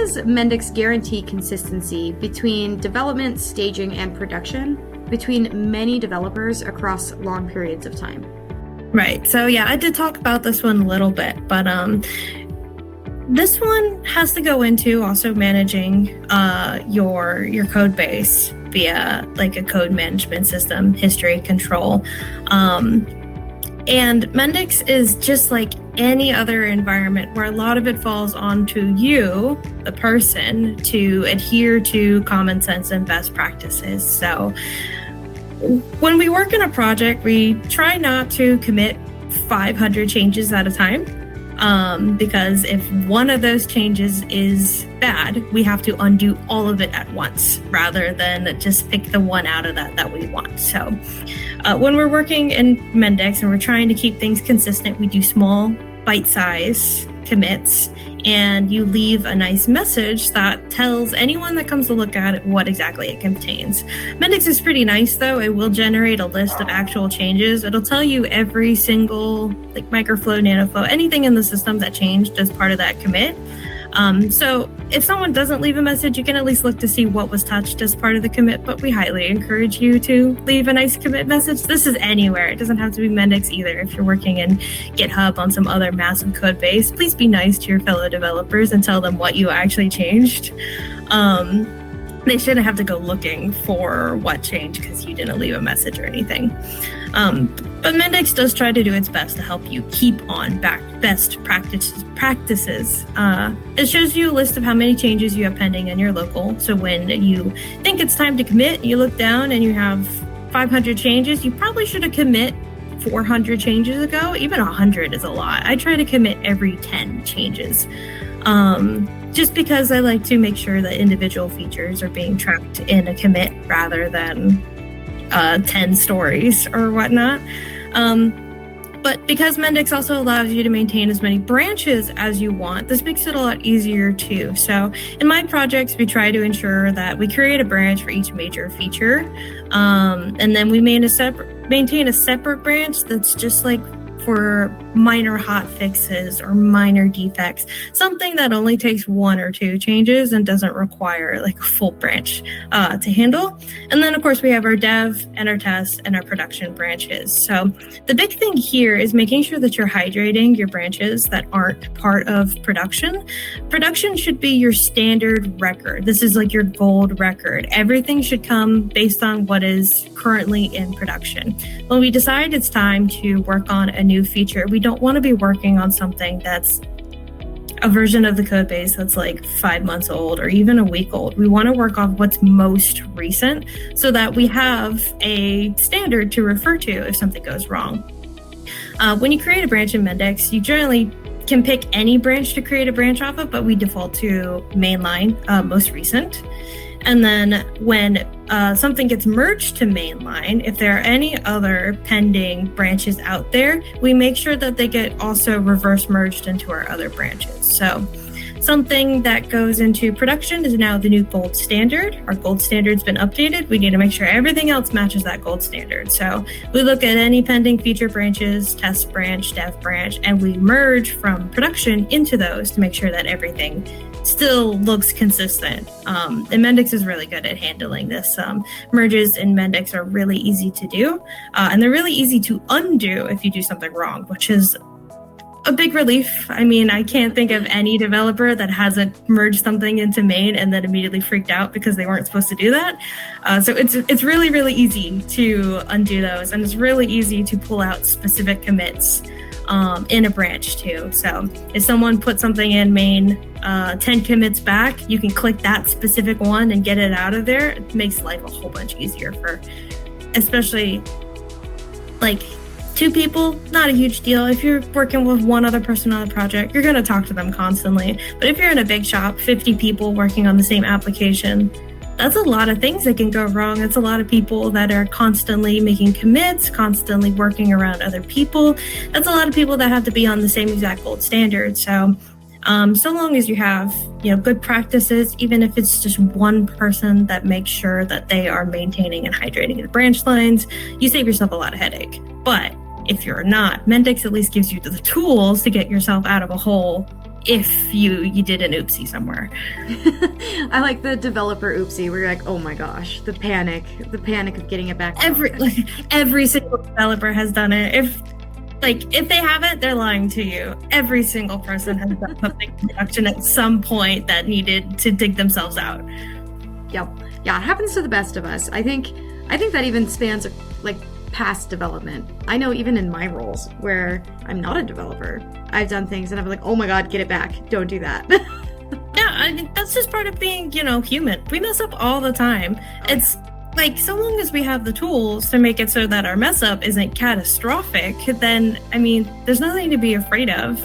does Mendix guarantee consistency between development, staging, and production between many developers across long periods of time? Right. So yeah, I did talk about this one a little bit, but this one has to go into also managing your code base via like a code management system, history control. And Mendix is just like any other environment where a lot of it falls onto you, the person, to adhere to common sense and best practices. So when we work in a project, we try not to commit 500 changes at a time. Because if one of those changes is bad, we have to undo all of it at once rather than just pick the one out of that we want. So when we're working in Mendix and we're trying to keep things consistent, we do small bite-size commits, and you leave a nice message that tells anyone that comes to look at it what exactly it contains. Mendix is pretty nice though. It will generate a list of actual changes. It'll tell you every single like microflow, nanoflow, anything in the system that changed as part of that commit. So if someone doesn't leave a message, you can at least look to see what was touched as part of the commit, but we highly encourage you to leave a nice commit message. This is anywhere. It doesn't have to be Mendix either. If you're working in GitHub on some other massive code base, please be nice to your fellow developers and tell them what you actually changed. They shouldn't have to go looking for what changed because you didn't leave a message or anything. But Mendix does try to do its best to help you keep on best practices. It shows you a list of how many changes you have pending in your local. So when you think it's time to commit, you look down and you have 500 changes, you probably should have commit 400 changes ago. Even 100 is a lot. I try to commit every 10 changes. Just because I like to make sure that individual features are being tracked in a commit rather than 10 stories or whatnot. But because Mendix also allows you to maintain as many branches as you want, this makes it a lot easier too. So in my projects, we try to ensure that we create a branch for each major feature. And then we maintain a separate branch that's just like for minor hot fixes or minor defects, something that only takes one or two changes and doesn't require like a full branch to handle. And then of course we have our dev and our test and our production branches. So the big thing here is making sure that you're hydrating your branches that aren't part of production. Production should be your standard record. This is like your gold record. Everything should come based on what is currently in production. When we decide it's time to work on a new feature, we don't want to be working on something that's a version of the code base that's like 5 months old or even a week old. We want to work on what's most recent so that we have a standard to refer to if something goes wrong. When you create a branch in Mendix, you generally can pick any branch to create a branch off of, but we default to mainline, most recent. And then when something gets merged to mainline, if there are any other pending branches out there, we make sure that they get also reverse merged into our other branches. So something that goes into production is now the new gold standard. Our gold standard's been updated. We need to make sure everything else matches that gold standard. So we look at any pending feature branches, test branch, dev branch, and we merge from production into those to make sure that everything still looks consistent. And Mendix is really good at handling this. Merges in Mendix are really easy to do, and they're really easy to undo if you do something wrong, which is a big relief. I mean, I can't think of any developer that hasn't merged something into main and then immediately freaked out because they weren't supposed to do that. So it's really, really easy to undo those, and it's really easy to pull out specific commits in a branch too. So if someone puts something in main 10 commits back, you can click that specific one and get it out of there. It makes life a whole bunch easier for, especially like 2 people, not a huge deal. If you're working with one other person on the project, you're going to talk to them constantly. But if you're in a big shop, 50 people working on the same application, that's a lot of things that can go wrong. It's a lot of people that are constantly making commits, constantly working around other people. That's a lot of people that have to be on the same exact gold standard. So so long as you have, good practices, even if it's just one person that makes sure that they are maintaining and hydrating the branch lines, you save yourself a lot of headache. But if you're not, Mendix at least gives you the tools to get yourself out of a hole if you did an oopsie somewhere. I like the developer oopsie where you're like, oh my gosh, the panic of getting it back. Every single developer has done it. If they haven't, they're lying to you. Every single person has done something in production at some point that needed to dig themselves out. Yep. Yeah, it happens to the best of us. I think that even spans like past development. I know even in my roles where I'm not a developer, I've done things and I'm like, oh my God, get it back. Don't do that. Yeah, I mean, that's just part of being, human. We mess up all the time. It's like, so long as we have the tools to make it so that our mess up isn't catastrophic, then, I mean, there's nothing to be afraid of.